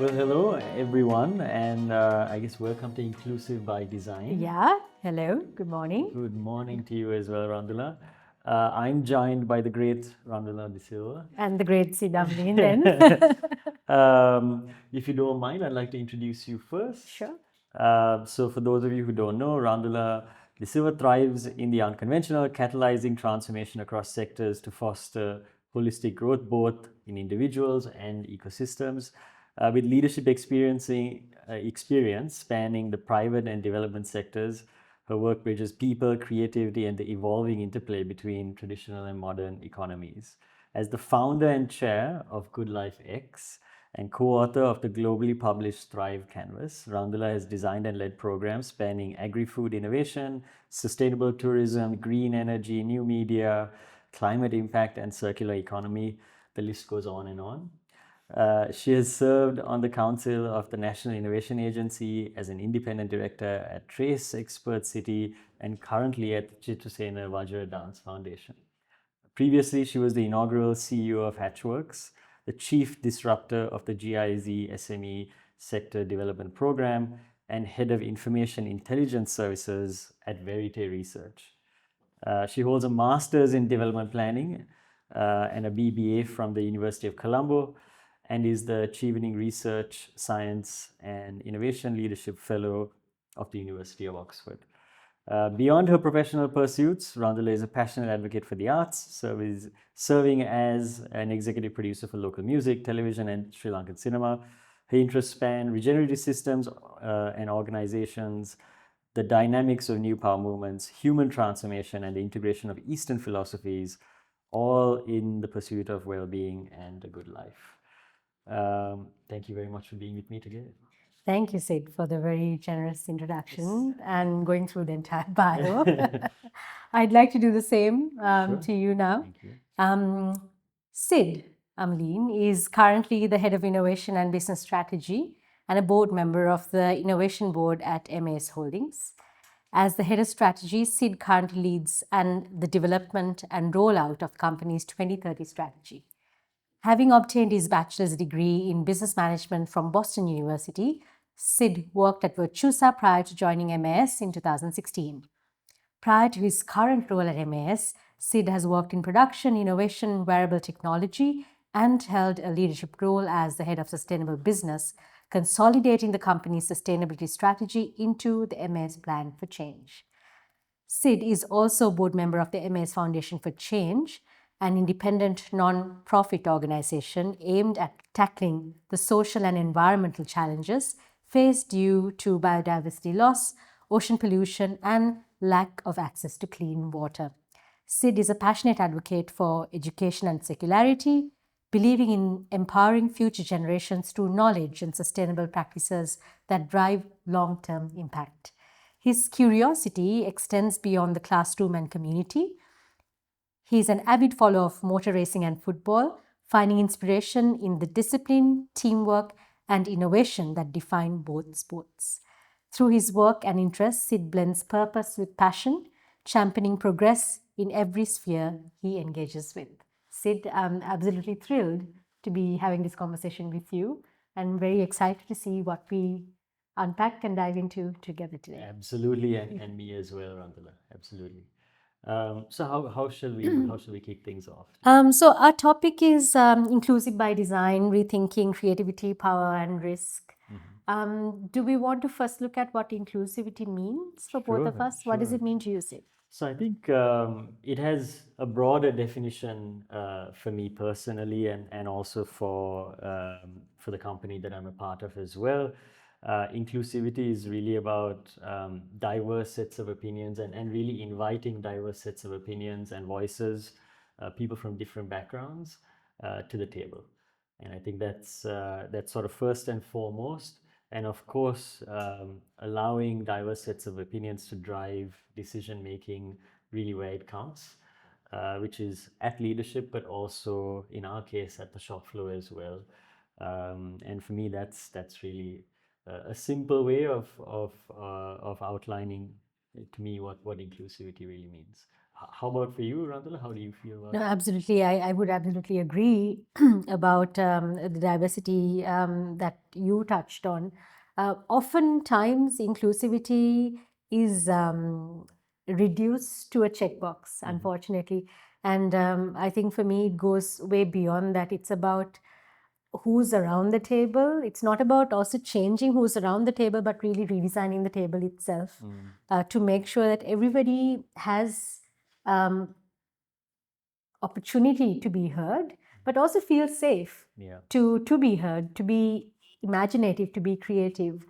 Well, hello everyone, and I guess welcome to Inclusive by Design. Yeah, hello, good morning. Good morning to you as well, Randhula. I'm joined by the great Randhula de Silva. And the great Sid then. If you don't mind, I'd like to introduce you first. Sure. So, for those of you who don't know, Randhula de Silva thrives in the unconventional, catalyzing transformation across sectors to foster holistic growth both in individuals and ecosystems. With leadership experience spanning the private and development sectors, her work bridges people, creativity, and the evolving interplay between traditional and modern economies. As the founder and chair of Good Life X and co-author of the globally published Thrive Canvas, Randhula has designed and led programs spanning agri-food innovation, sustainable tourism, green energy, new media, climate impact, and circular economy. The list goes on and on. She has served on the council of the National Innovation Agency as an independent director at Trace Expert City and currently at the Chitrasena Vajra Dance Foundation. Previously, she was the inaugural CEO of Hatchworks, the chief disruptor of the GIZ SME Sector Development Program, and head of Information Intelligence Services at Verite Research. She holds a master's in development planning and a BBA from the University of Colombo, and is the Chevening Research, Science and Innovation Leadership Fellow of the University of Oxford. Beyond her professional pursuits, Randhula is a passionate advocate for the arts, serving as an executive producer for local music, television, and Sri Lankan cinema. Her interests span regenerative systems and organizations, the dynamics of new power movements, human transformation, and the integration of Eastern philosophies, all in the pursuit of well-being and a good life. Thank you very much for being with me today. Thank you, Sid, for the very generous introduction and going through the entire bio. I'd like to do the same to you now. Thank you. Sid Amleen is currently the head of innovation and business strategy and a board member of the innovation board at MAS Holdings. As the head of strategy, Sid currently leads the development and rollout of the company's 2030 strategy. Having obtained his bachelor's degree in business management from Boston University, Sid worked at Virtusa prior to joining MAS in 2016. Prior to his current role at MAS, Sid has worked in production, innovation, wearable technology, and held a leadership role as the head of sustainable business, consolidating the company's sustainability strategy into the MAS Plan for Change. Sid is also a board member of the MAS Foundation for Change, an independent non-profit organization aimed at tackling the social and environmental challenges faced due to biodiversity loss, ocean pollution, and lack of access to clean water. Sid is a passionate advocate for education and secularity, believing in empowering future generations through knowledge and sustainable practices that drive long-term impact. His curiosity extends beyond the classroom and community. He is an avid follower of motor racing and football, finding inspiration in the discipline, teamwork, and innovation that define both sports. Through his work and interests, Sid blends purpose with passion, championing progress in every sphere he engages with. Sid, I'm absolutely thrilled to be having this conversation with you and very excited to see what we unpack and dive into together today. Absolutely, and me as well, Randhula. Absolutely. So how shall we kick things off? So our topic is inclusive by design, rethinking creativity, power, and risk. Do we want to first look at what inclusivity means for both of us? What does it mean to you, Sid? So I think it has a broader definition for me personally, and also for the company that I'm a part of as well. Inclusivity is really about diverse sets of opinions and really inviting diverse sets of opinions and voices, people from different backgrounds, to the table. And I think that's sort of first and foremost. And of course, allowing diverse sets of opinions to drive decision making really where it counts, which is at leadership, but also in our case at the shop floor as well. And for me, that's really a simple way of outlining to me what inclusivity really means. How about for you, Randhula? How do you feel about No, it? absolutely. I would absolutely agree about the diversity that you touched on. Oftentimes, inclusivity is reduced to a checkbox, unfortunately. And I think for me, it goes way beyond that. It's about who's around the table. It's not about also changing who's around the table, but really redesigning the table itself to make sure that everybody has opportunity to be heard, but also feel safe Yeah. to be heard, to be imaginative, to be creative.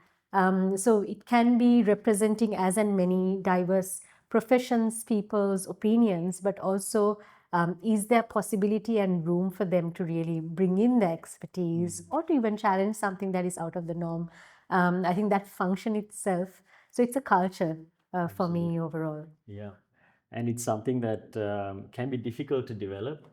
So it can be representing as and many diverse professions, people's opinions, but also is there possibility and room for them to really bring in their expertise or to even challenge something that is out of the norm? I think that function itself, so it's a culture for me overall. Yeah. And it's something that can be difficult to develop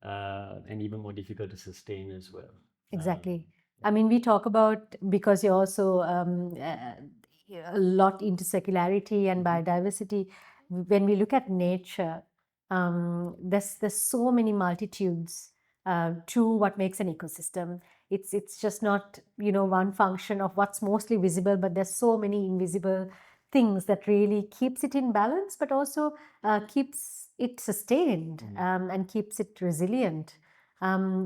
and even more difficult to sustain as well. Exactly. I mean, we talk about, because you're also a lot into secularity and biodiversity. When we look at nature, there's so many multitudes to what makes an ecosystem. It's just not one function of what's mostly visible, but there's so many invisible things that really keeps it in balance, but also keeps it sustained and keeps it resilient.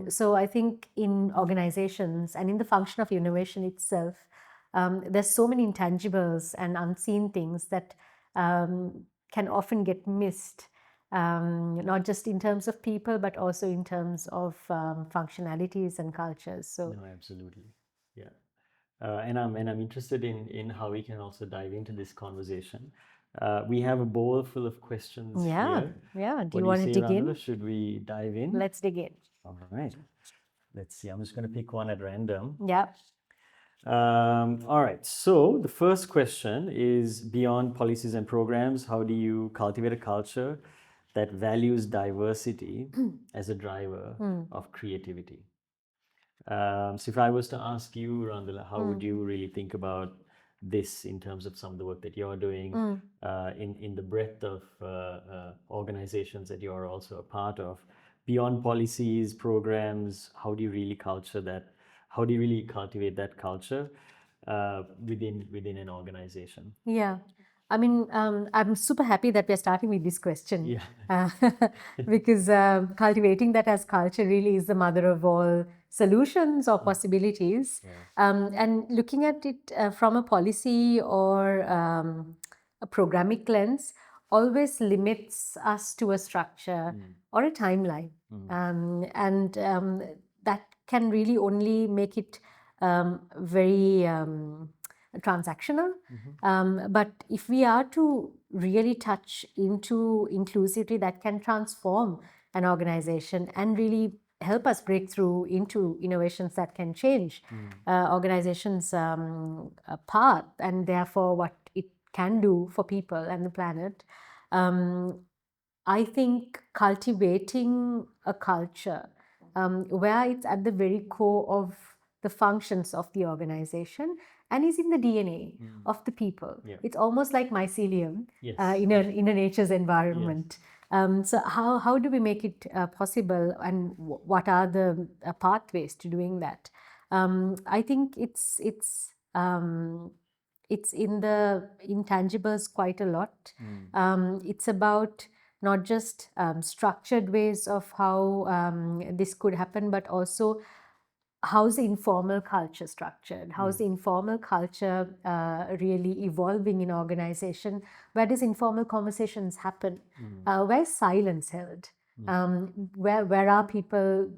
So I think in organizations and in the function of innovation itself, there's so many intangibles and unseen things that can often get missed, not just in terms of people, but also in terms of functionalities and cultures. So No, absolutely. Yeah. And I'm interested in how we can also dive into this conversation. We have a bowl full of questions yeah, here. yeah. Do What you do you want to say, dig Randhula? in? Should we dive in? Let's dig in. All right. Let's see. I'm just going to pick one at random. Yeah. All right. So the first question is, beyond policies and programs, how do you cultivate a culture that values diversity as a driver of creativity? So if I was to ask you, Randhula, how would you really think about this in terms of some of the work that you're doing in the breadth of organizations that you're also a part of? Beyond policies, programs, how do you really culture that? How do you really cultivate that culture within an organization? Yeah. I mean, I'm super happy that we're starting with this question. Yeah. Uh, because cultivating that as culture really is the mother of all solutions or possibilities. And looking at it from a policy or a programmatic lens always limits us to a structure or a timeline. And that can really only make it very transactional. But if we are to really touch into inclusivity, that can transform an organization and really help us break through into innovations that can change organizations' path and therefore what it can do for people and the planet. I think cultivating a culture where it's at the very core of the functions of the organization and is in the DNA of the people. Yeah. It's almost like mycelium Yes. in a nature's environment. So how do we make it possible, and what are the pathways to doing that? I think it's in the intangibles quite a lot. It's about not just structured ways of how this could happen, but also how's the informal culture structured? How's the informal culture really evolving in organization? Where does informal conversations happen? Where's silence held? Where are people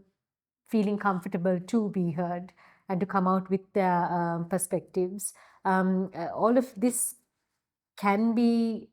feeling comfortable to be heard and to come out with their perspectives? All of this can be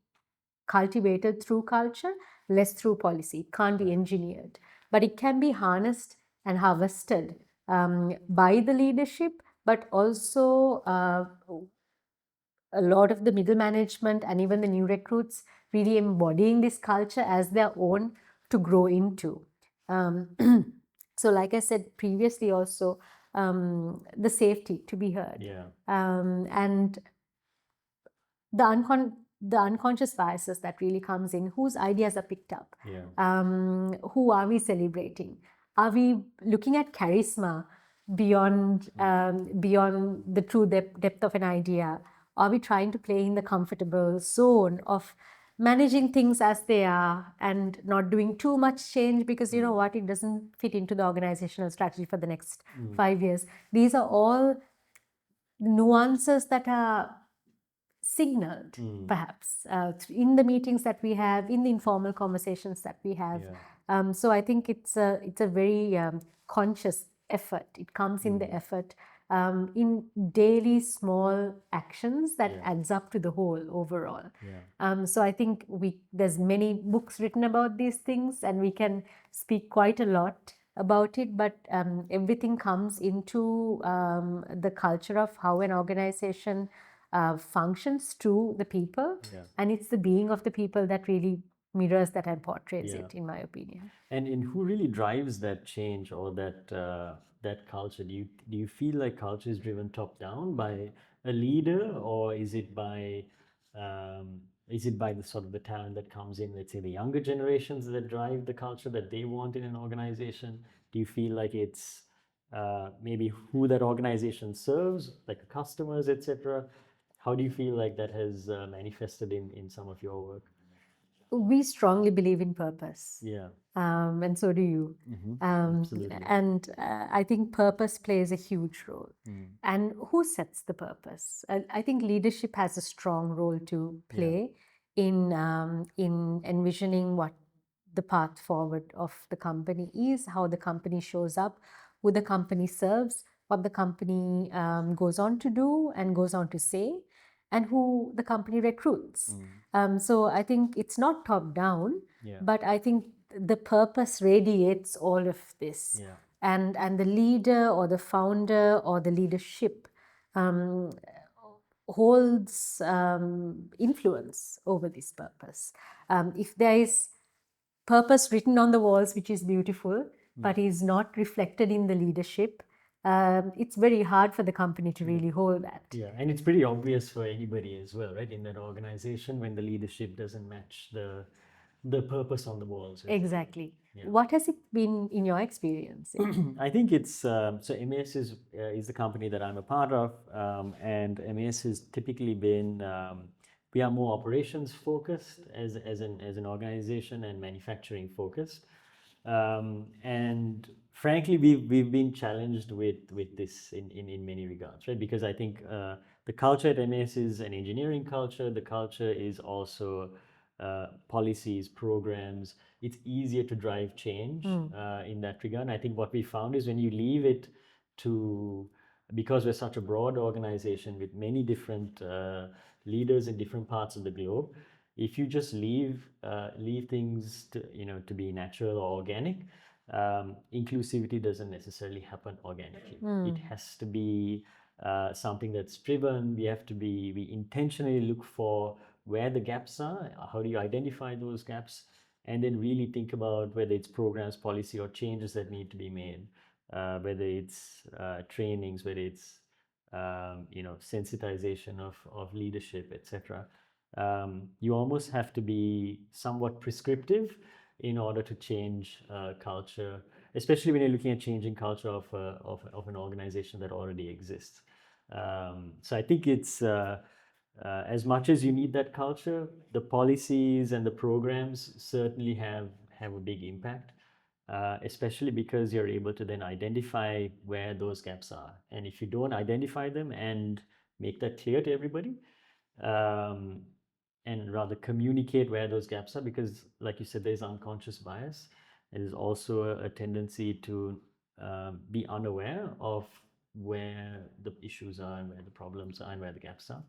cultivated through culture, less through policy. It can't be engineered, but it can be harnessed and harvested by the leadership, but also a lot of the middle management and even the new recruits really embodying this culture as their own to grow into. So, like I said previously, also the safety to be heard, Yeah. and the unconscious biases that really comes in, whose ideas are picked up, Yeah. who are we celebrating, are we looking at charisma beyond beyond the true depth of an idea, are we trying to play in the comfortable zone of managing things as they are and not doing too much change because you know what, it doesn't fit into the organizational strategy for the next 5 years. These are all nuances that are signaled perhaps in the meetings that we have, in the informal conversations that we have. So I think it's a very conscious effort. It comes in the effort, in daily small actions that adds up to the whole overall. So I think there's many books written about these things and we can speak quite a lot about it, but everything comes into the culture of how an organization functions to the people, and it's the being of the people that really mirrors that and portrays it, in my opinion. And who really drives that change or that culture? Do you feel like culture is driven top down by a leader, or is it by the sort of the talent that comes in, let's say the younger generations that drive the culture that they want in an organization? Do you feel like it's maybe who that organization serves, like the customers, etc.? How do you feel like that has manifested in some of your work? We strongly believe in purpose. Yeah. And so do you. Absolutely. And I think purpose plays a huge role. And who sets the purpose? I think leadership has a strong role to play in envisioning what the path forward of the company is, how the company shows up, who the company serves, what the company goes on to do and goes on to say, and who the company recruits. So I think it's not top down, but I think the purpose radiates all of this. And the leader or the founder or the leadership holds influence over this purpose. If there is purpose written on the walls, which is beautiful, but is not reflected in the leadership, it's very hard for the company to really hold that. Yeah, and it's pretty obvious for anybody as well, right? In that organization, when the leadership doesn't match the purpose on the walls. Exactly. What has it been in your experience? I think it's so MAS is the company that I'm a part of, and MAS has typically been we are more operations focused as an organization and manufacturing focused, and frankly we've been challenged with this in many regards, right? Because I think the culture at MAS is an engineering culture. The culture is also policies, programs. It's easier to drive change in that regard. And I think what we found is when you leave it to, because we're such a broad organization with many different leaders in different parts of the globe, if you just leave things to be natural or organic, inclusivity doesn't necessarily happen organically. It has to be something that's driven. We intentionally look for where the gaps are, how do you identify those gaps, and then really think about whether it's programs, policy, or changes that need to be made, whether it's trainings, whether it's sensitization of leadership, etc. You almost have to be somewhat prescriptive in order to change culture, especially when you're looking at changing culture of an organization that already exists. So I think it's as much as you need that culture, the policies and the programs certainly have a big impact, especially because you're able to then identify where those gaps are. And if you don't identify them and make that clear to everybody, um, and rather communicate where those gaps are, because like you said, there's unconscious bias. There's also a tendency to be unaware of where the issues are and where the problems are and where the gaps are.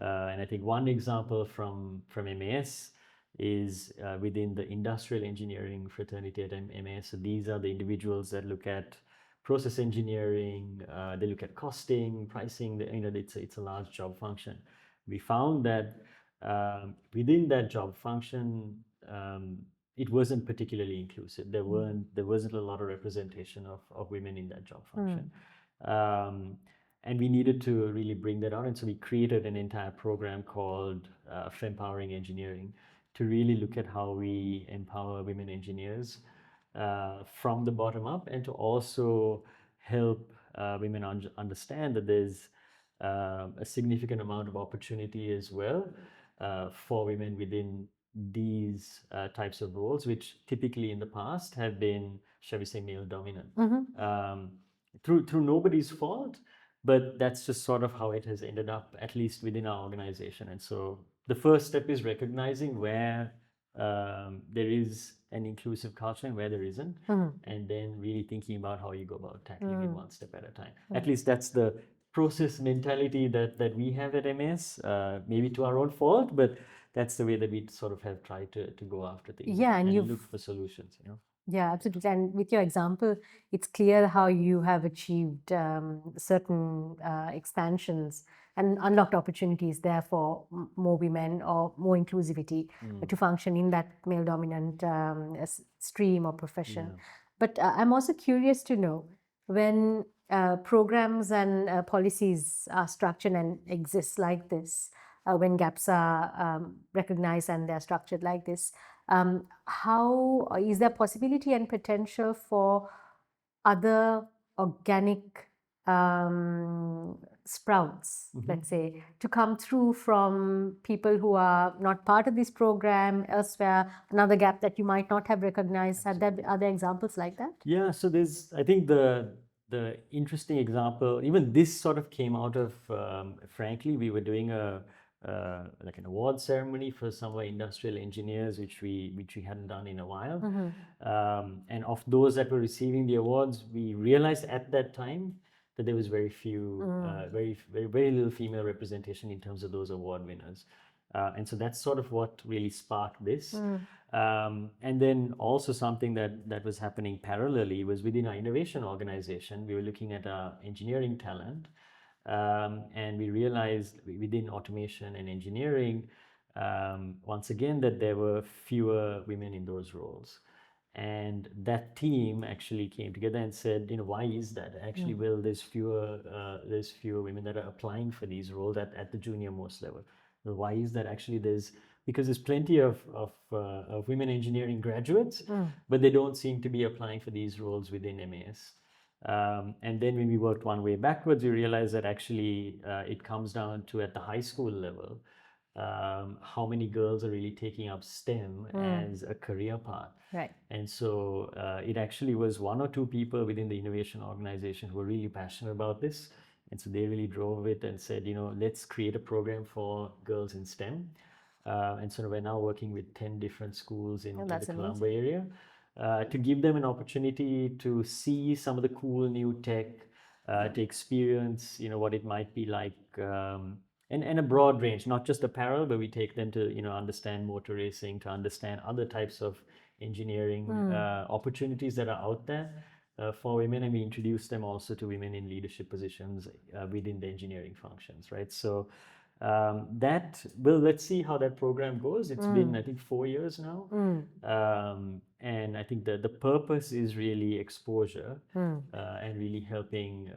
And I think one example from MAS is within the industrial engineering fraternity at MAS. So these are the individuals that look at process engineering, they look at costing, pricing. It's a large job function. We found that within that job function, it wasn't particularly inclusive. There wasn't a lot of representation of women in that job function. And we needed to really bring that out. And so we created an entire program called Empowering Engineering to really look at how we empower women engineers from the bottom up, and to also help women understand that there's a significant amount of opportunity as well for women within these types of roles, which typically in the past have been, shall we say, male dominant. Through nobody's fault, but that's just sort of how it has ended up, at least within our organization. And so the first step is recognizing where there is an inclusive culture and where there isn't, and then really thinking about how you go about tackling it one step at a time. At least that's the process mentality that we have at MS, maybe to our own fault, but that's the way that we sort of have tried to go after things, Yeah, and look for solutions, you know. Yeah, absolutely. And with your example, it's clear how you have achieved certain expansions and unlocked opportunities there for more women or more inclusivity to function in that male dominant stream or profession. But I'm also curious to know, when programs and policies are structured and exist like this, when gaps are recognized and they're structured like this, how is there possibility and potential for other organic sprouts, let's say, to come through from people who are not part of this program elsewhere, another gap that you might not have recognized? Are there other examples like that? Yeah, so there's, I think the interesting example, even this sort of came out of, frankly, we were doing like an award ceremony for some of our industrial engineers, which we hadn't done in a while. And of those that were receiving the awards, we realized at that time that there was very few, very little female representation in terms of those award winners. And so that's sort of what really sparked this. And then also something that was happening parallelly was within our innovation organization. We were looking at our engineering talent, and we realized within automation and engineering, once again, that there were fewer women in those roles. And that team actually came together and said, you know, why is that? Actually, well, there's fewer women that are applying for these roles at the junior most level. Well, why is that? Actually, because there's plenty of women engineering graduates, but they don't seem to be applying for these roles within MAS. And then when we worked one way backwards, we realized that actually it comes down to, at the high school level, how many girls are really taking up STEM as a career path. Right. And so it actually was one or two people within the innovation organization who were really passionate about this. And so they really drove it and said, you know, let's create a program for girls in STEM. And so we're now working with 10 different schools in the Colombo area to give them an opportunity to see some of the cool new tech, to experience, you know, what it might be like, and a broad range, not just apparel, but we take them to, you know, understand motor racing, to understand other types of engineering opportunities that are out there for women, and we introduce them also to women in leadership positions within the engineering functions, right? So let's see how that program goes. It's been, I think, 4 years now. And I think the purpose is really exposure and really helping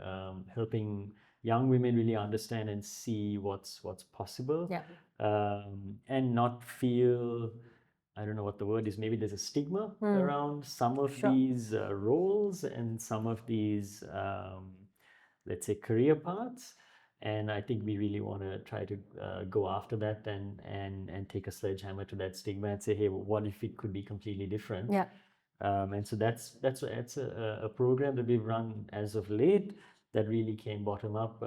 young women really understand and see what's possible. And not feel, I don't know what the word is, maybe there's a stigma around some of these roles and some of these, let's say, career paths. And I think we really want to try to go after that and take a sledgehammer to that stigma and say, hey, what if it could be completely different? And so that's a program that we've run as of late that really came bottom up.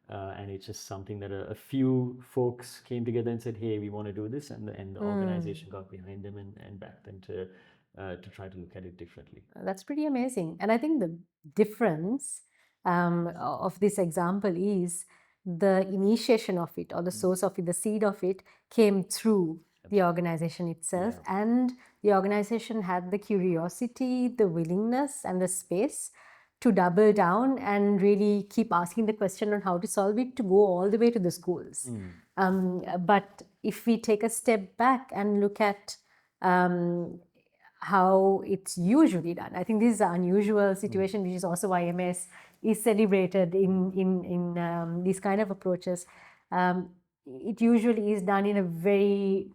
And it's just something that a few folks came together and said, hey, we want to do this. And the organization got behind them and backed them to try to look at it differently. That's pretty amazing. And I think the difference of this example is the initiation of it, or the source of it, the seed of it came through the organization itself. And the organization had the curiosity, the willingness, and the space to double down and really keep asking the question on how to solve it, to go all the way to the schools. But if we take a step back and look at how it's usually done, I think this is an unusual situation, which is also why MS is celebrated in these kind of approaches, it usually is done in a very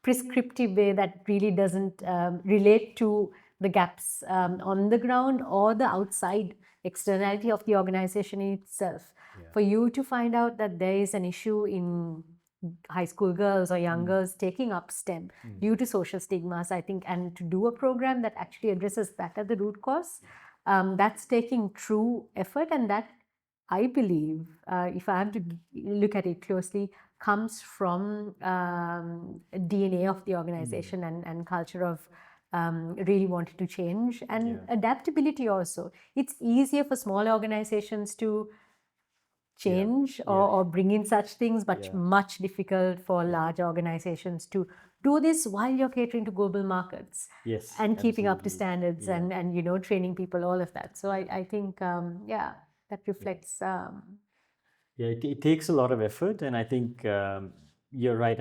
prescriptive way that really doesn't relate to the gaps on the ground or the outside externality of the organization itself. Yeah. For you to find out that there is an issue in high school girls or young girls taking up STEM due to social stigmas, I think, and to do a program that actually addresses that at the root cause, that's taking true effort, and that, I believe, if I have to look at it closely, comes from DNA of the organization and culture of really wanting to change, and adaptability also. It's easier for small organizations to change or bring in such things, but much difficult for large organizations to do this while you're catering to global markets and keeping up to standards and training people, all of that. So I think that reflects Yeah, it takes a lot of effort, and I think you're right.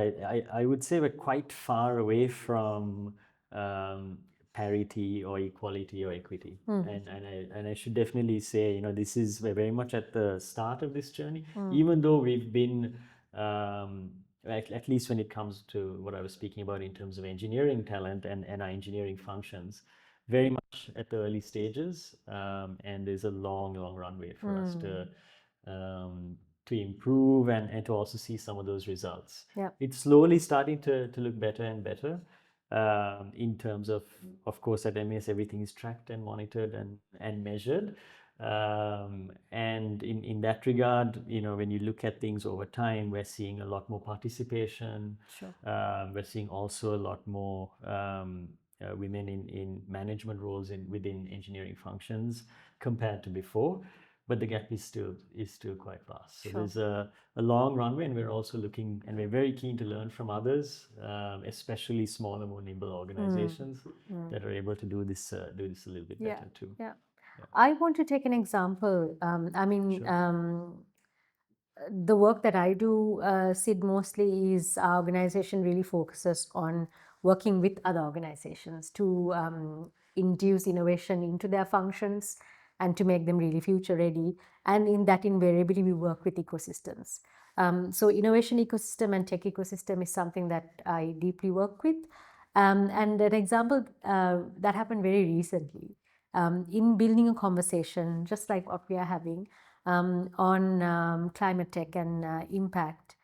I would say we're quite far away from parity or equality or equity, and I should definitely say, we're very much at the start of this journey, even though we've been at least when it comes to what I was speaking about in terms of engineering talent and our engineering functions, very much at the early stages, and there's a long runway for us to improve and to also see some of those results. It's slowly starting to look better and better in terms of course, at MES, everything is tracked and monitored and measured. And in that regard, when you look at things over time, we're seeing a lot more participation. We're seeing also a lot more women in management roles within engineering functions compared to before. But the gap is still quite vast. So there's a long runway, and we're also looking, and we're very keen to learn from others, especially smaller, more nimble organizations that are able to do this a little bit better too. I want to take an example. The work that I do, Sid, mostly is our organization really focuses on working with other organizations to induce innovation into their functions and to make them really future ready. And in that, invariably, we work with ecosystems. So innovation ecosystem and tech ecosystem is something that I deeply work with. And an example that happened very recently, in building a conversation, just like what we are having, on climate tech and impact.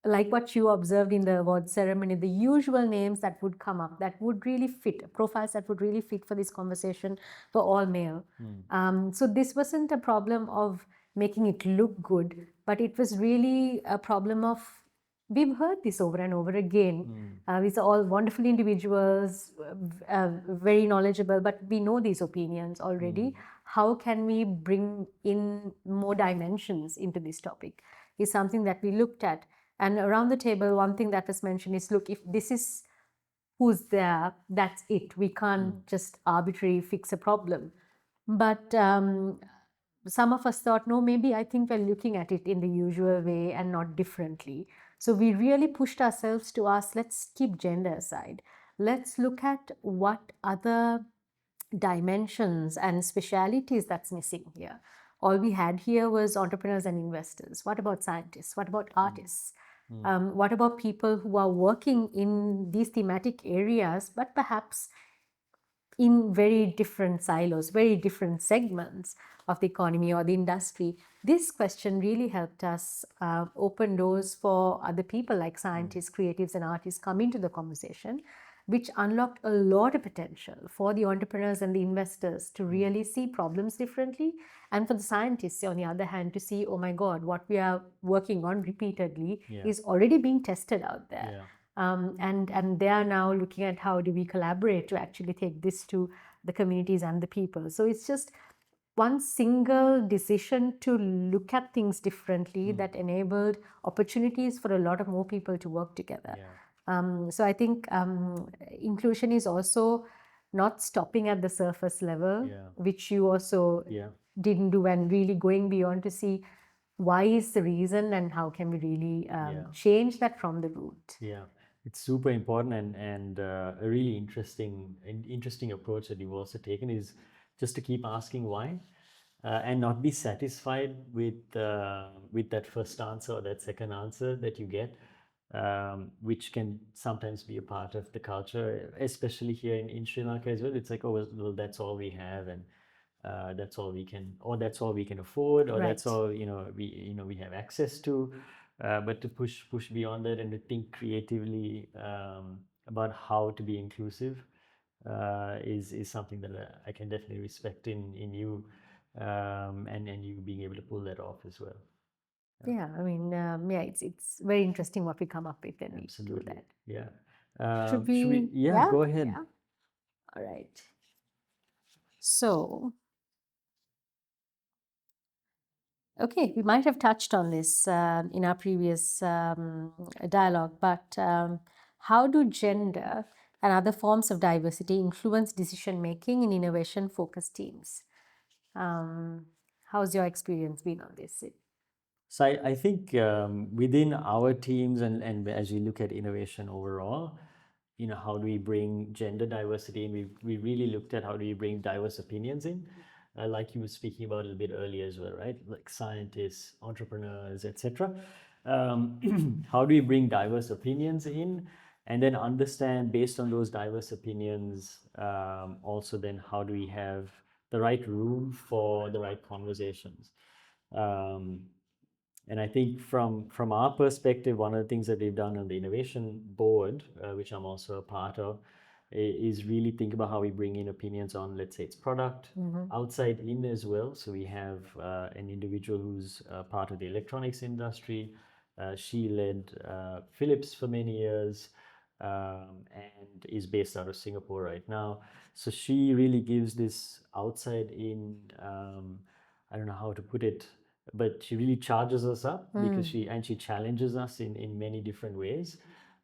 Like what you observed in the award ceremony, the usual names that would come up that would really fit, profiles that would really fit for this conversation, were all male. So this wasn't a problem of making it look good, but it was really a problem of, we've heard this over and over again. These are all wonderful individuals, very knowledgeable, but we know these opinions already. How can we bring in more dimensions into this topic is something that we looked at. And around the table, one thing that was mentioned is, look, if this is who's there, that's it. We can't just arbitrarily fix a problem. But some of us thought, no, maybe I think we're looking at it in the usual way and not differently. So we really pushed ourselves to ask, let's keep gender aside. Let's look at what other dimensions and specialities that's missing here. All we had here was entrepreneurs and investors. What about scientists? What about artists? What about people who are working in these thematic areas, but perhaps in very different silos, very different segments of the economy or the industry? This question really helped us open doors for other people like scientists, creatives, and artists come into the conversation, which unlocked a lot of potential for the entrepreneurs and the investors to really see problems differently, and for the scientists, on the other hand, to see, oh my God, what we are working on repeatedly is already being tested out there. And they are now looking at how do we collaborate to actually take this to the communities and the people. So it's just one single decision to look at things differently that enabled opportunities for a lot of more people to work together. So I think inclusion is also not stopping at the surface level, which you also didn't do, and really going beyond to see why is the reason and how can we really change that from the root. It's super important, and a really interesting approach that you've also taken is just to keep asking why, and not be satisfied with that first answer or that second answer that you get, which can sometimes be a part of the culture, especially here in Sri Lanka as well. It's like, oh, well, that's all we have, and that's all we can, or that's all we can afford, or that's Right. all we have access to. But to push beyond that and to think creatively about how to be inclusive is something that I can definitely respect in you, and you being able to pull that off as well. Yeah, I mean, yeah, it's very interesting what we come up with when we do Absolutely. that. Yeah. Should Should we? we? Yeah, Yeah, go ahead. yeah. All right. So, okay, we might have touched on this in our previous dialogue, but how do gender and other forms of diversity influence decision making in innovation focused teams? How's your experience been on this, Sid? So I think within our teams and as we look at innovation overall, how do we bring gender diversity in? We really looked at how do we bring diverse opinions in, like you were speaking about a little bit earlier as well, right? Like scientists, entrepreneurs, etc. How do we bring diverse opinions in, and then understand based on those diverse opinions, also then how do we have the right room for the right conversations? Um, and I think from our perspective, one of the things that we've done on the innovation board, which I'm also a part of, is really think about how we bring in opinions on, let's say, its product, outside in as well. So we have an individual who's part of the electronics industry. She led Philips for many years, and is based out of Singapore right now. So she really gives this outside in. I don't know how to put it, but she really charges us up because she challenges us in many different ways.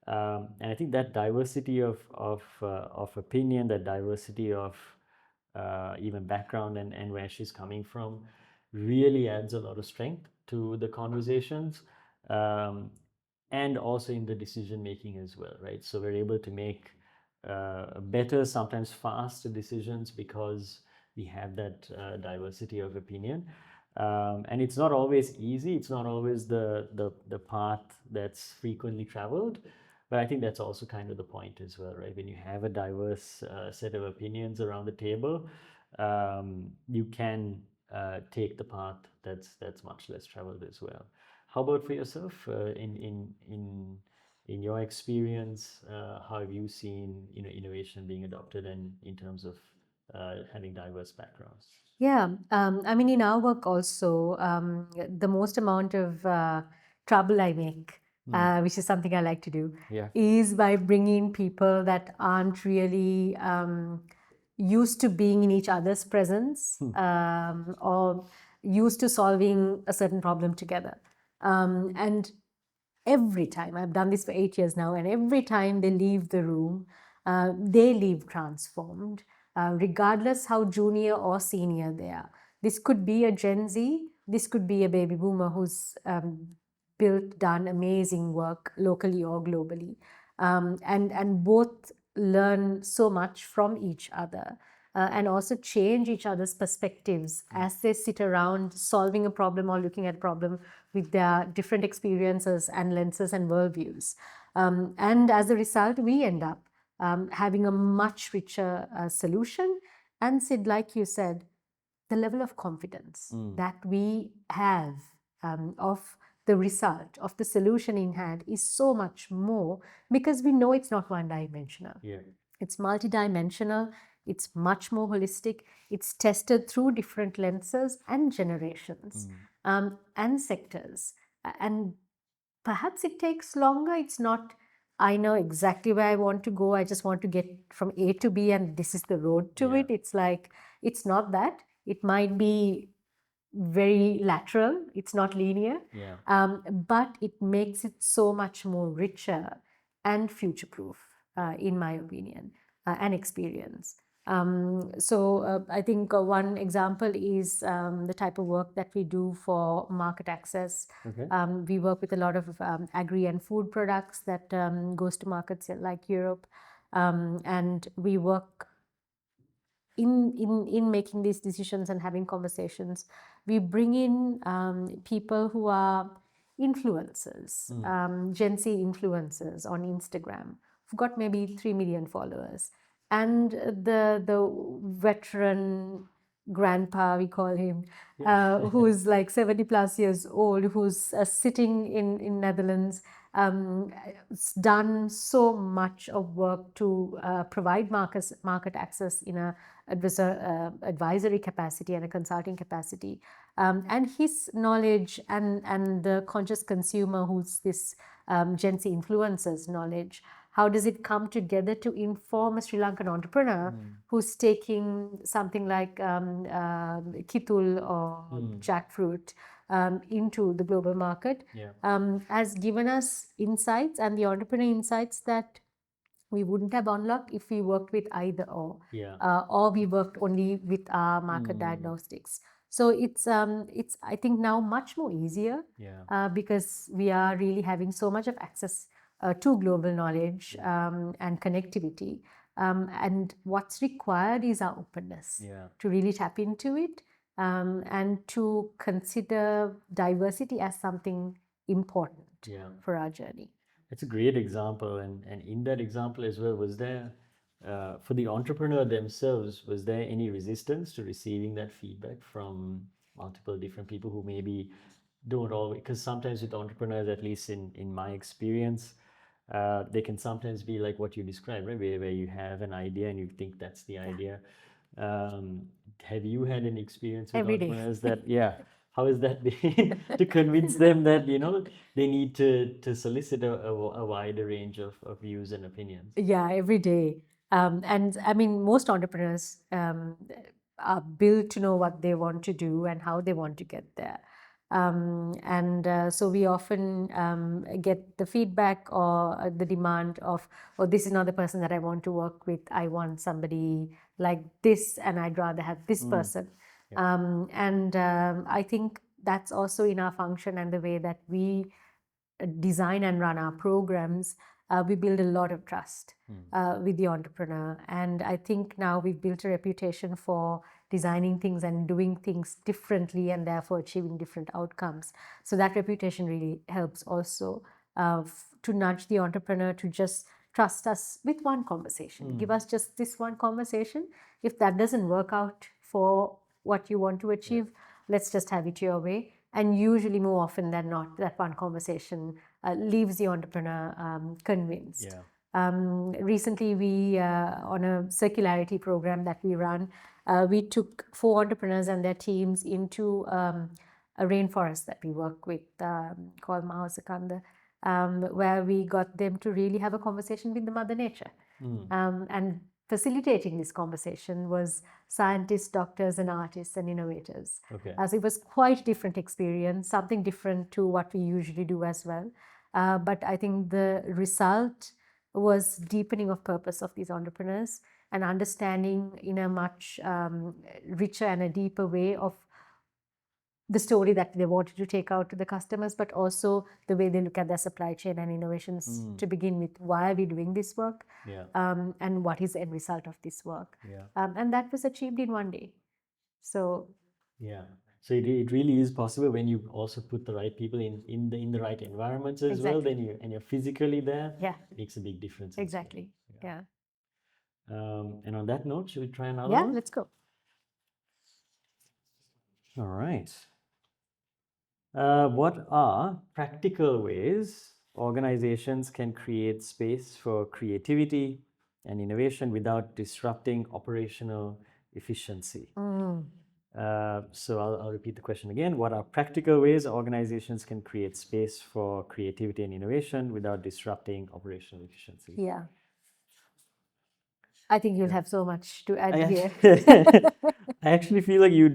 And I think that diversity of opinion, that diversity of even background and where she's coming from, really adds a lot of strength to the conversations, and also in the decision making as well, right? So we're able to make better, sometimes faster decisions because we have that diversity of opinion. And it's not always easy. It's not always the path that's frequently traveled. But I think that's also kind of the point as well, right? When you have a diverse set of opinions around the table, you can take the path that's much less traveled as well. How about for yourself? In your experience, how have you seen innovation being adopted, and in terms of having diverse backgrounds? Yeah, I mean, in our work also, the most amount of trouble I make, which is something I like to do, Yeah. is by bringing people that aren't really used to being in each other's presence, or used to solving a certain problem together. And every time, I've done this for 8 years now, and every time they leave the room, they leave transformed, regardless how junior or senior they are. This could be a Gen Z, this could be a baby boomer who's done amazing work locally or globally. And both learn so much from each other. And also change each other's perspectives as they sit around solving a problem or looking at a problem with their different experiences and lenses and worldviews. And as a result, we end up having a much richer solution. And Sid, like you said, the level of confidence that we have of the result, of the solution in hand, is so much more because we know it's not one dimensional. Yeah. It's multidimensional, it's much more holistic, it's tested through different lenses and generations and sectors. And perhaps it takes longer. It's not, I know exactly where I want to go. I just want to get from A to B and this is the road to Yeah. it. It's like, it's not that. It might be very lateral, it's not linear, Yeah. but it makes it so much more richer and future proof, in my opinion, and experience. So I think one example is the type of work that we do for market access. Okay. We work with a lot of agri and food products that goes to markets like Europe, and we work in making these decisions and having conversations, we bring in people who are influencers, Gen Z influencers on Instagram, who've got maybe 3 million followers, and the veteran grandpa, we call him, who's like 70 plus years old, who's sitting in Netherlands, done so much of work to provide market access in a advisory capacity and a consulting capacity. And his knowledge and the conscious consumer, who's this Gen Z influencers knowledge, how does it come together to inform a Sri Lankan entrepreneur who's taking something like kitul or jackfruit into the global market, has given us insights and the entrepreneur insights that we wouldn't have unlocked if we worked with either or we worked only with our market diagnostics. So it's I think now much more easier because we are really having so much of access to global knowledge and connectivity. And what's required is our openness to really tap into it and to consider diversity as something important for our journey. It's a great example, and in that example as well, was there for the entrepreneur themselves, was there any resistance to receiving that feedback from multiple different people who maybe don't always, because sometimes with entrepreneurs, at least in my experience, they can sometimes be like what you described, right? Where you have an idea and you think that's the idea. Have you had any experience with Every day. entrepreneurs that, how has that been to convince them that, they need to solicit a wider range of views and opinions? Yeah, every day. And I mean, most entrepreneurs are built to know what they want to do and how they want to get there. So we often get the feedback or the demand of, oh, this is not the person that I want to work with. I want somebody like this, and I'd rather have this person. I think that's also in our function and the way that we design and run our programs. We build a lot of trust with the entrepreneur. And I think now we've built a reputation for designing things and doing things differently and therefore achieving different outcomes. So that reputation really helps also to nudge the entrepreneur to just trust us with one conversation. Give us just this one conversation. If that doesn't work out for what you want to achieve, let's just have it your way. And usually more often than not, that one conversation leaves the entrepreneur convinced. Recently, we, on a circularity program that we run, we took 4 entrepreneurs and their teams into a rainforest that we work with called Mahasakanda, where we got them to really have a conversation with the Mother Nature. And facilitating this conversation was scientists, doctors, and artists and innovators. So it was quite a different experience, something different to what we usually do as well. But I think the result was deepening of purpose of these entrepreneurs and understanding in a much richer and a deeper way of the story that they wanted to take out to the customers, but also the way they look at their supply chain and innovations to begin with. Why are we doing this work? And what is the end result of this work? And that was achieved in one day. So so it really is possible when you also put the right people in the right environments as well. Then you're physically there. It makes a big difference. Exactly. And on that note, should we try another one? Yeah, let's go. All right. What are practical ways organizations can create space for creativity and innovation without disrupting operational efficiency? So I'll repeat the question again. What are practical ways organizations can create space for creativity and innovation without disrupting operational efficiency? Yeah. I think you'll have so much to add here. I actually feel like you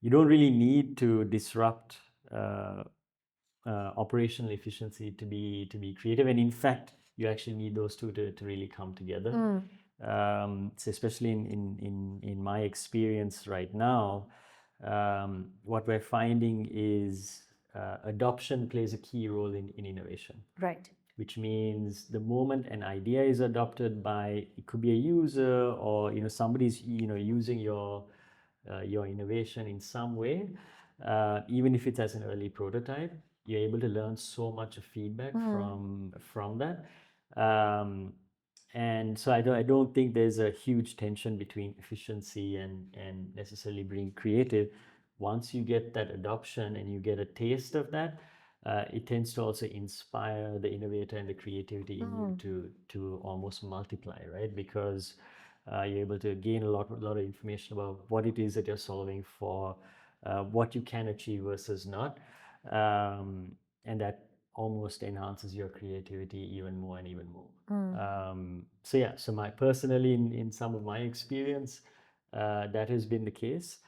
don't really need to disrupt operational efficiency to be creative, and in fact, you actually need those two to really come together. So especially in my experience right now, what we're finding is adoption plays a key role in innovation. Right. which means the moment an idea is adopted by, it could be a user, or somebody's using your innovation in some way, even if it's as an early prototype, you're able to learn so much of feedback from that. And so I don't think there's a huge tension between efficiency and necessarily being creative. Once you get that adoption and you get a taste of that, it tends to also inspire the innovator and the creativity in you to almost multiply, right? Because you're able to gain a lot of information about what it is that you're solving for, what you can achieve versus not, and that almost enhances your creativity even more and even more. So yeah, so my personally in some of my experience, that has been the case.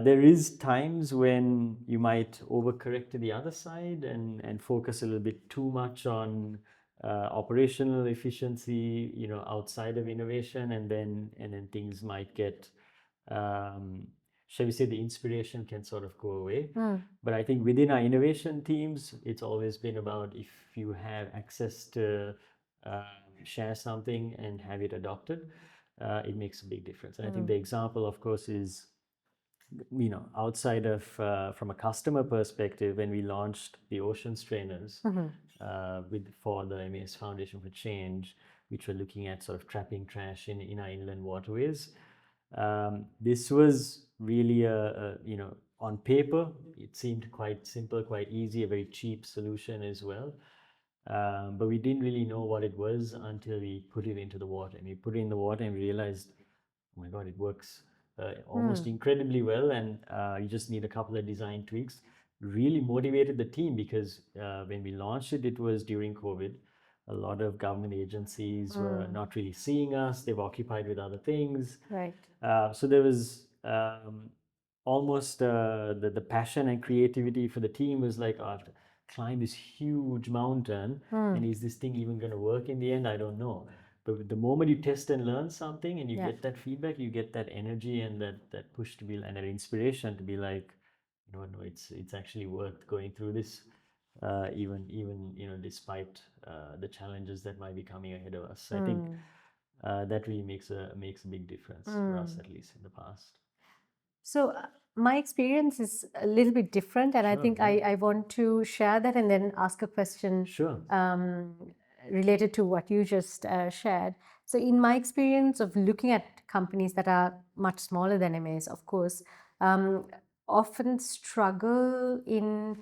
There is times when you might overcorrect to the other side and focus a little bit too much on operational efficiency, outside of innovation, and then things might get, shall we say, the inspiration can sort of go away. But I think within our innovation teams, it's always been about, if you have access to share something and have it adopted, it makes a big difference. And I think the example, of course, is, outside of from a customer perspective, when we launched the oceans trainers for the MAS Foundation for Change, which were looking at sort of trapping trash in our inland waterways. This was really on paper, it seemed quite simple, quite easy, a very cheap solution as well. But we didn't really know what it was until we put it into the water. And we put it in the water and we realized, oh my God, it works almost incredibly well. And you just need a couple of design tweaks. Really motivated the team, because when we launched it, it was during COVID. A lot of government agencies were not really seeing us. They were occupied with other things. Right. So there was almost the passion and creativity for the team was like, oh, I have to climb this huge mountain, and is this thing even going to work in the end? I don't know. But the moment you test and learn something and you get that feedback, you get that energy and that push to be, and that inspiration to be like, no, it's actually worth going through this, even despite the challenges that might be coming ahead of us. I think that really makes a big difference for us, at least in the past. So my experience is a little bit different, and I Sure, think yeah. I want to share that and then ask a question Sure. related to what you just shared. So in my experience of looking at companies that are much smaller than MAs, of course, often struggle in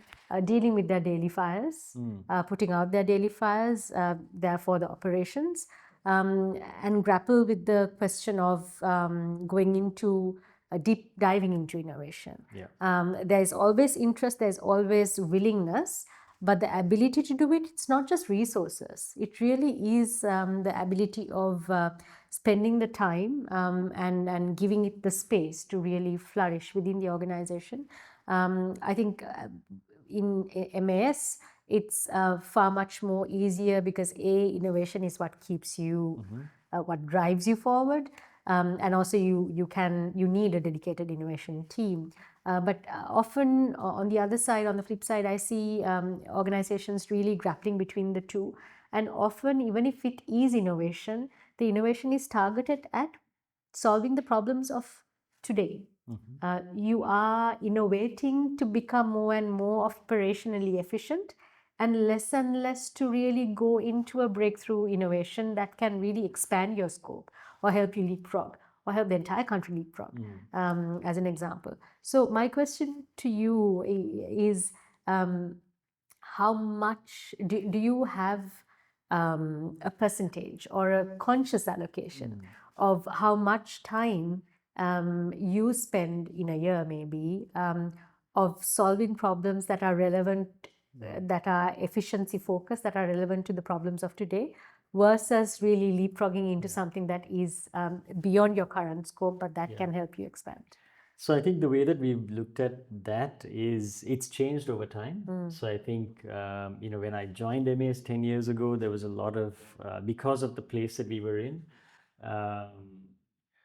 dealing with their daily fires, putting out their daily fires, therefore the operations, and grapple with the question of going into deep diving into innovation. Yeah. There's always interest, there's always willingness, but the ability to do it, it's not just resources. It really is the ability of spending the time and giving it the space to really flourish within the organization. I think in MAS, it's far much more easier because innovation is what keeps you, what drives you forward. And also you need a dedicated innovation team. But often on the other side, on the flip side, I see organizations really grappling between the two. And often, even if it is innovation, the innovation is targeted at solving the problems of today. You are innovating to become more and more operationally efficient, and less to really go into a breakthrough innovation that can really expand your scope or help you leapfrog or help the entire country leapfrog, as an example. So my question to you is, how much do you have a percentage or a conscious allocation of how much time you spend in a year maybe of solving problems that are relevant, that are efficiency focused, that are relevant to the problems of today, versus really leapfrogging into something that is beyond your current scope, but that can help you expand? So I think the way that we've looked at that is it's changed over time. So I think when I joined MAS 10 years ago, there was a lot of because of the place that we were in.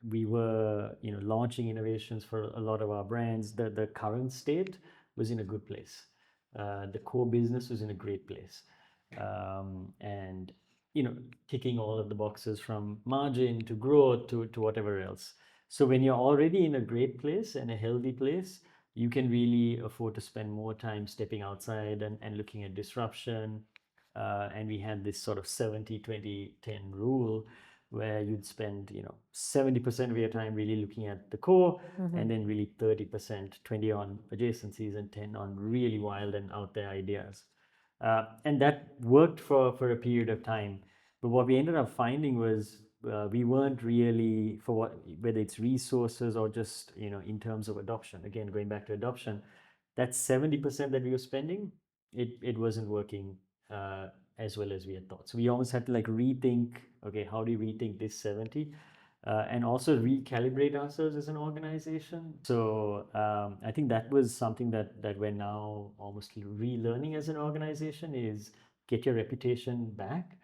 We were launching innovations for a lot of our brands. The current state was in a good place. The core business was in a great place. and ticking all of the boxes from margin to growth to whatever else. So when you're already in a great place and a healthy place, you can really afford to spend more time stepping outside and looking at disruption. And we had this sort of 70-20-10 rule where you'd spend 70% of your time really looking at the core, and then really 30%, 20 on adjacencies and 10 on really wild and out there ideas. And that worked for a period of time. But what we ended up finding was we weren't really, for whether it's resources or just in terms of adoption. Again, going back to adoption, that 70% that we were spending, it wasn't working as well as we had thought. So we almost had to like rethink. Okay, how do you rethink this 70? And also recalibrate ourselves as an organization. So I think that was something that we're now almost relearning as an organization, is get your reputation back,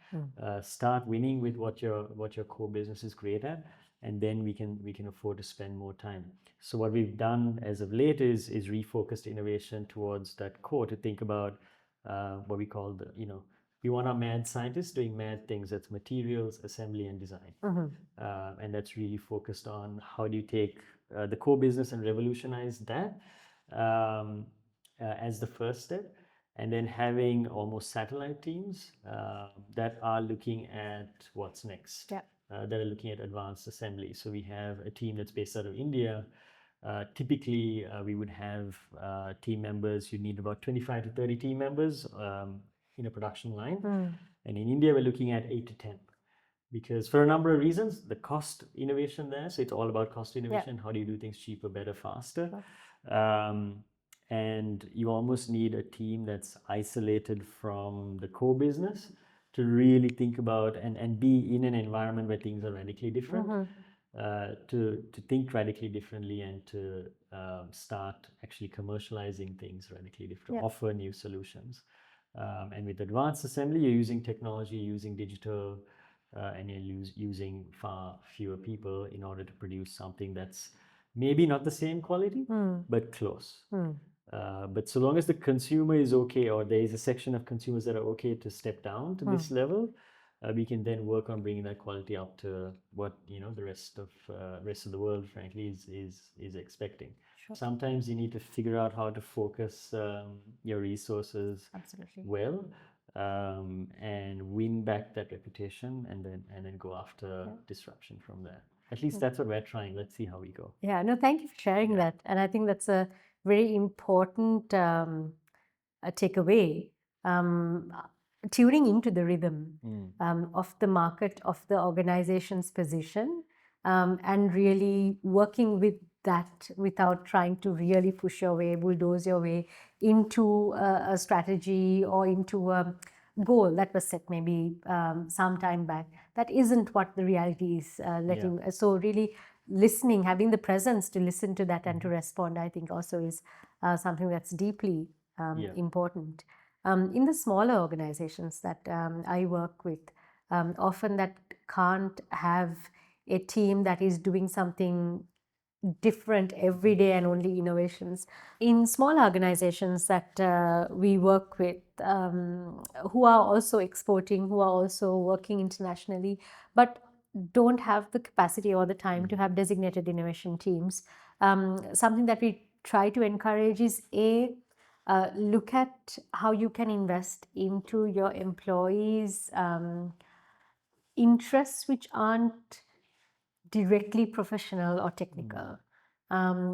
start winning with what your core business is great at, and then we can afford to spend more time. So what we've done as of late is refocused innovation towards that core, to think about what we call we want our mad scientists doing mad things. That's materials, assembly, and design. And that's really focused on how do you take the core business and revolutionize that as the first step, and then having almost satellite teams that are looking at what's next, that are looking at advanced assembly. So we have a team that's based out of India. Typically, we would have team members. You need about 25 to 30 team members in a production line. And in India, we're looking at 8 to 10. Because for a number of reasons, the cost innovation there, so it's all about cost innovation. How do you do things cheaper, better, faster? And you almost need a team that's isolated from the core business to really think about and be in an environment where things are radically different, to think radically differently, and to start actually commercializing things radically different, offer new solutions. And with advanced assembly, you're using technology, using digital, and you're using far fewer people in order to produce something that's maybe not the same quality, but close. But so long as the consumer is okay, or there is a section of consumers that are okay to step down to this level, we can then work on bringing that quality up to what the rest of the world, frankly, is expecting. Sometimes you need to figure out how to focus your resources well, and win back that reputation, and then go after disruption from there. At least that's what we're trying. Let's see how we go. Yeah, no, thank you for sharing that. And I think that's a very important takeaway. Tuning into the rhythm of the market, of the organization's position, and really working with that without trying to really push your way, bulldoze your way into a strategy or into a goal that was set maybe some time back. That isn't what the reality is. So really listening, having the presence to listen to that and to respond, I think also is something that's deeply important. In the smaller organizations that I work with, often that can't have a team that is doing something different every day and only innovations. In small organizations that we work with, who are also exporting, who are also working internationally, but don't have the capacity or the time to have designated innovation teams, something that we try to encourage is look at how you can invest into your employees' interests which aren't directly professional or technical,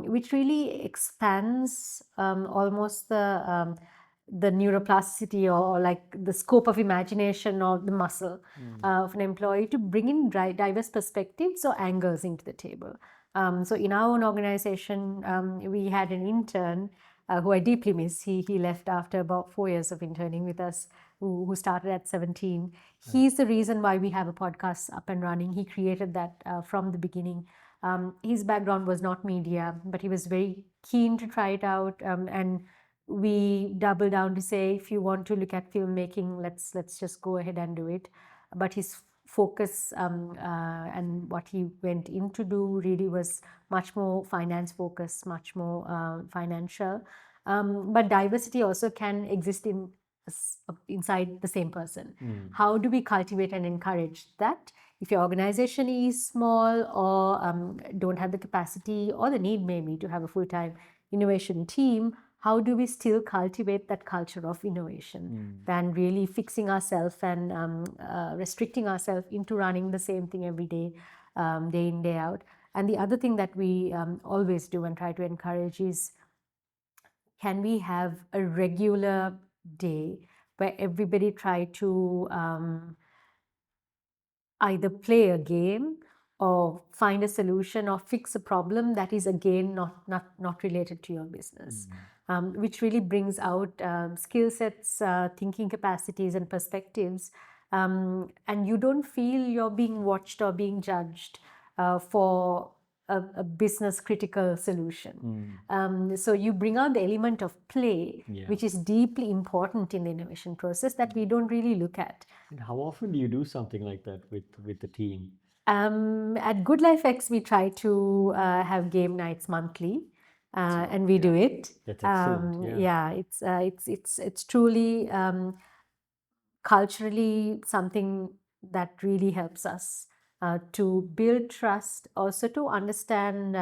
which really expands almost the neuroplasticity or like the scope of imagination or the muscle of an employee, to bring in diverse perspectives or angles into the table. So in our own organization, we had an intern who I deeply miss. He left after about 4 years of interning with us, who started at 17. He's the reason why we have a podcast up and running. He created that from the beginning. His background was not media, but he was very keen to try it out. And we doubled down to say, if you want to look at filmmaking, let's just go ahead and do it. But his focus and what he went in to do really was much more finance focused, much more financial. But diversity also can exist in inside the same person. How do we cultivate and encourage that? If your organization is small or don't have the capacity or the need maybe to have a full-time innovation team, how do we still cultivate that culture of innovation than really fixing ourselves and restricting ourselves into running the same thing every day, day in, day out? And the other thing that we always do and try to encourage is, can we have a regular day where everybody try to either play a game or find a solution or fix a problem that is again not related to your business, which really brings out skill sets, thinking capacities and perspectives, and you don't feel you're being watched or being judged for a business critical solution. So you bring out the element of play, which is deeply important in the innovation process that we don't really look at. And how often do you do something like that with the team? At Good Life X, we try to have game nights monthly, and we do it. That's excellent. Yeah, it's truly culturally something that really helps us to build trust, also to understand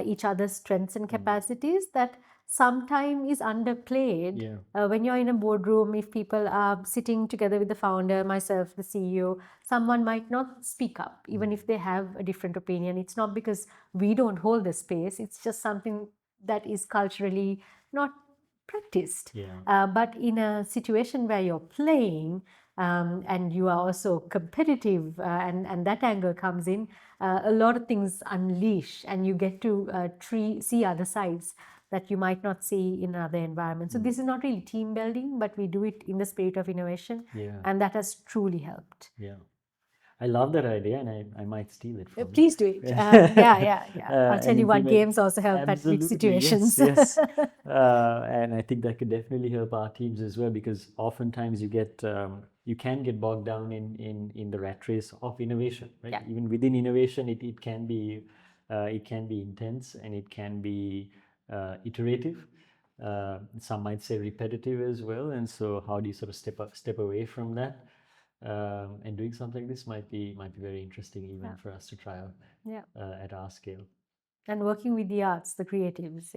each other's strengths and capacities that sometimes is underplayed. When you're in a boardroom, if people are sitting together with the founder, myself, the CEO, someone might not speak up, even if they have a different opinion. It's not because we don't hold the space, it's just something that is culturally not practiced. But in a situation where you're playing and you are also competitive, and that angle comes in, a lot of things unleash and you get to see other sides that you might not see in other environments. So this is not really team building, but we do it in the spirit of innovation, and that has truly helped. I love that idea, and I might steal it from you. Please do it. Yeah. I'll tell you what games also help at big situations. Yes. And I think that could definitely help our teams as well, because oftentimes you can get bogged down in the rat race of innovation, right? Even within innovation, it can be intense, and it can be iterative. Some might say repetitive as well. And so, how do you sort of step away from that? And doing something like this might be very interesting even for us to try out at our scale. And working with the arts, the creatives,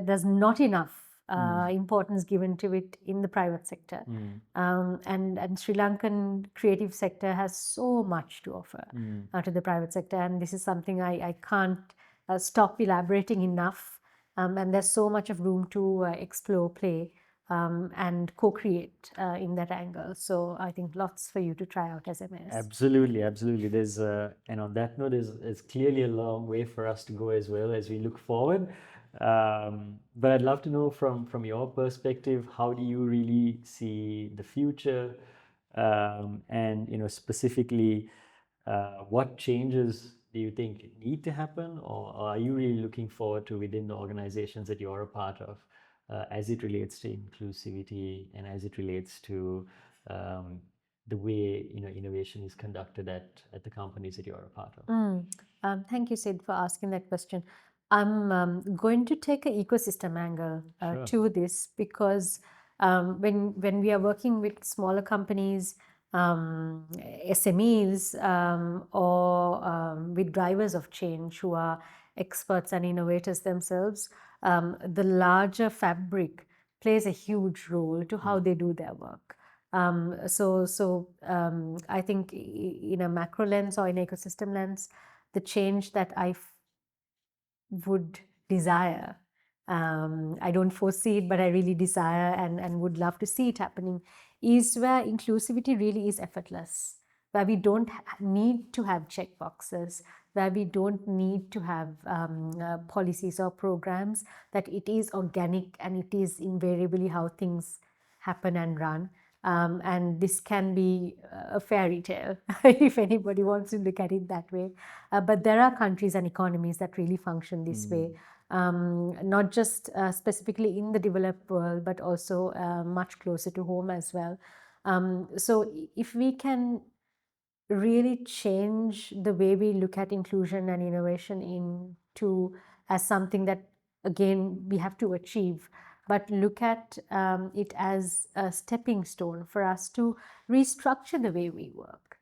there's not enough importance given to it in the private sector, and Sri Lankan creative sector has so much to offer to the private sector, and this is something I can't stop elaborating enough. And there's so much of room to explore, play, and co-create in that angle. So I think lots for you to try out as MS. Absolutely. There's and on that note, there's clearly a long way for us to go as well as we look forward. But I'd love to know from your perspective, how do you really see the future, and specifically, what changes do you think need to happen, or are you really looking forward to within the organizations that you're a part of, as it relates to inclusivity and as it relates to the way innovation is conducted at the companies that you're a part of? Thank you, Sid, for asking that question. I'm going to take an ecosystem angle to this, because when we are working with smaller companies, SMEs, or with drivers of change who are experts and innovators themselves, the larger fabric plays a huge role to how they do their work. So I think in a macro lens or in ecosystem lens, the change that I would desire, I don't foresee it, but I really desire and would love to see it happening, is where inclusivity really is effortless, where we don't need to have checkboxes, where we don't need to have policies or programs, that it is organic and it is invariably how things happen and run. And this can be a fairy tale if anybody wants to look at it that way. But there are countries and economies that really function this way, not just specifically in the developed world, but also much closer to home as well. So if we can really change the way we look at inclusion and innovation into as something that, again, we have to achieve but look at it as a stepping stone for us to restructure the way we work,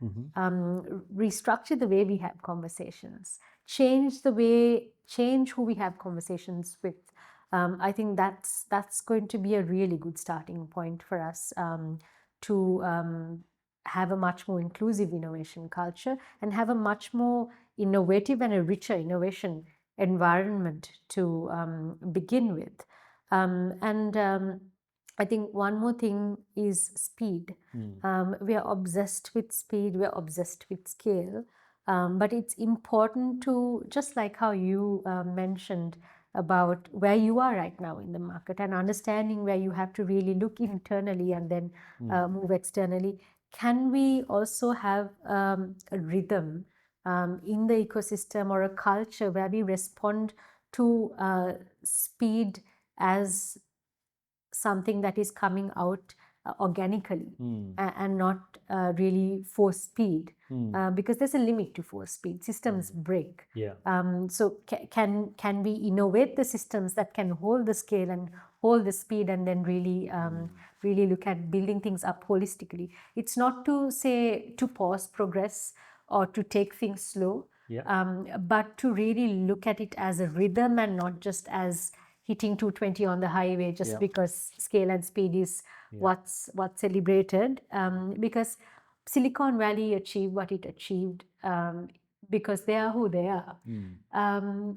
restructure the way we have conversations, change who we have conversations with. I think that's going to be a really good starting point for us to have a much more inclusive innovation culture and have a much more innovative and a richer innovation environment to begin with. I think one more thing is speed. We are obsessed with speed, we are obsessed with scale, but it's important to, just like how you mentioned about where you are right now in the market and understanding where you have to really look internally and then move externally. Can we also have a rhythm in the ecosystem or a culture where we respond to speed as something that is coming out organically and not really force speed, because there's a limit to force speed. Systems break. So can we innovate the systems that can hold the scale and hold the speed, and then really really look at building things up holistically? It's not to say to pause progress or to take things slow, but to really look at it as a rhythm and not just as hitting 220 on the highway just because scale and speed is what's celebrated, because Silicon Valley achieved what it achieved because they are who they are.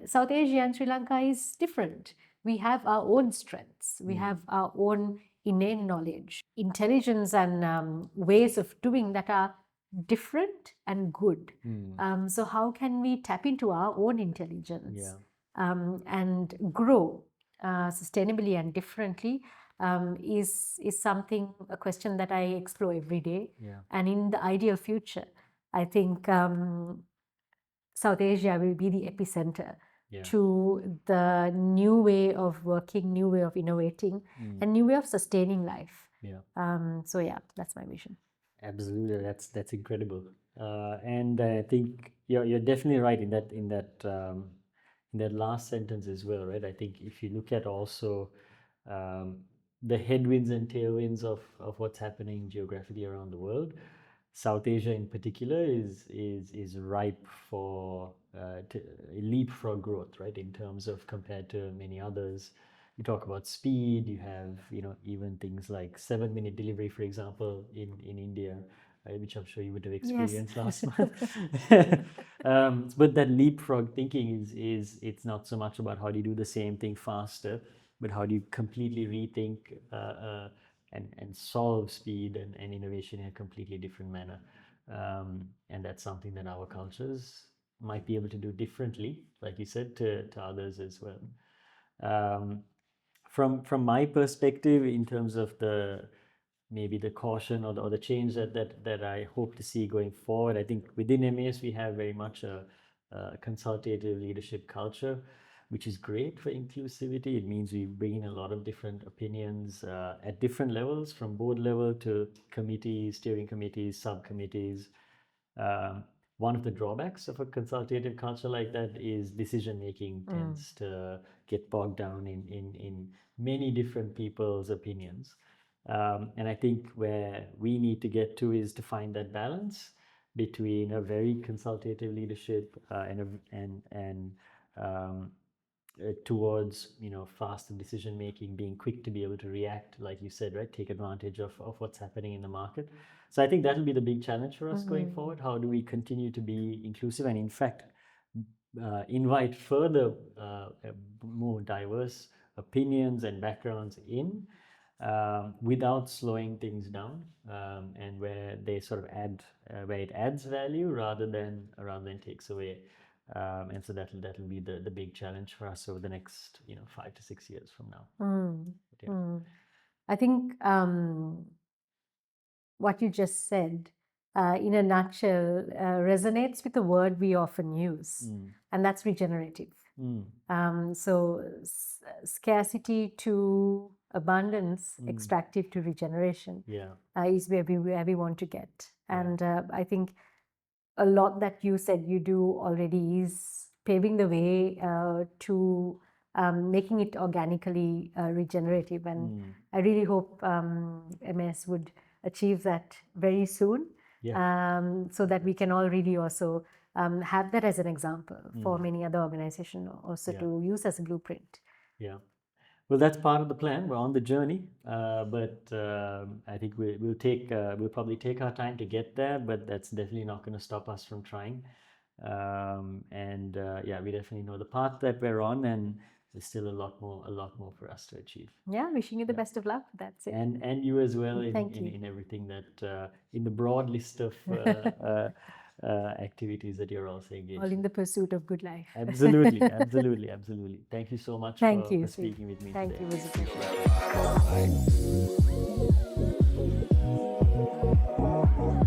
South Asia and Sri Lanka is different. We have our own strengths. We have our own innate knowledge, intelligence, and ways of doing that are different and good. So how can we tap into our own intelligence and grow sustainably and differently is something, a question that I explore every day. And in the ideal future, I think South Asia will be the epicenter to the new way of working, new way of innovating, and new way of sustaining life. So yeah, that's my vision. Absolutely, that's incredible, and I think you're definitely right in that last sentence as well, right? I think if you look at also the headwinds and tailwinds of what's happening geographically around the world, South Asia in particular is ripe for leapfrog growth, right? In terms of compared to many others. You talk about speed, you have, even things like 7-minute delivery, for example, in India, right, which I'm sure you would have experienced last month. But that leapfrog thinking it's not so much about how do you do the same thing faster, but how do you completely rethink and solve speed and innovation in a completely different manner. And that's something that our cultures might be able to do differently, like you said, to others as well. From my perspective, in terms of maybe the caution or the change that I hope to see going forward, I think within MAS we have very much a consultative leadership culture, which is great for inclusivity. It means we bring in a lot of different opinions at different levels, from board level to committees, steering committees, subcommittees. One of the drawbacks of a consultative culture like that is decision making tends to get bogged down in many different people's opinions. And I think where we need to get to is to find that balance between a very consultative leadership and towards faster decision making, being quick to be able to react, like you said, right, take advantage of what's happening in the market. So I think that'll be the big challenge for us going forward. How do we continue to be inclusive and in fact invite further more diverse opinions and backgrounds in, without slowing things down, and where they sort of add where it adds value rather than takes away. And so that'll be the big challenge for us over the next 5 to 6 years from now. I think what you just said, in a nutshell, resonates with the word we often use, and that's regenerative. So scarcity to abundance, extractive to regeneration, is where we want to get. And I think a lot that you said you do already is paving the way to making it organically regenerative. And I really hope MS would achieve that very soon, so that we can all really also have that as an example for many other organizations also to use as a blueprint. Yeah. Well, that's part of the plan. We're on the journey, but I think we'll probably take our time to get there. But that's definitely not going to stop us from trying. Yeah, we definitely know the path that we're on, and there's still a lot more for us to achieve. Yeah, wishing you the best of luck. That's it. And you as well Thank you. in everything that in the broad list of activities that you're also engaged All in the pursuit of good life. Absolutely, absolutely, absolutely. Thank you so much Thank you, for Sid. speaking with me Thank today. you. It was a pleasure.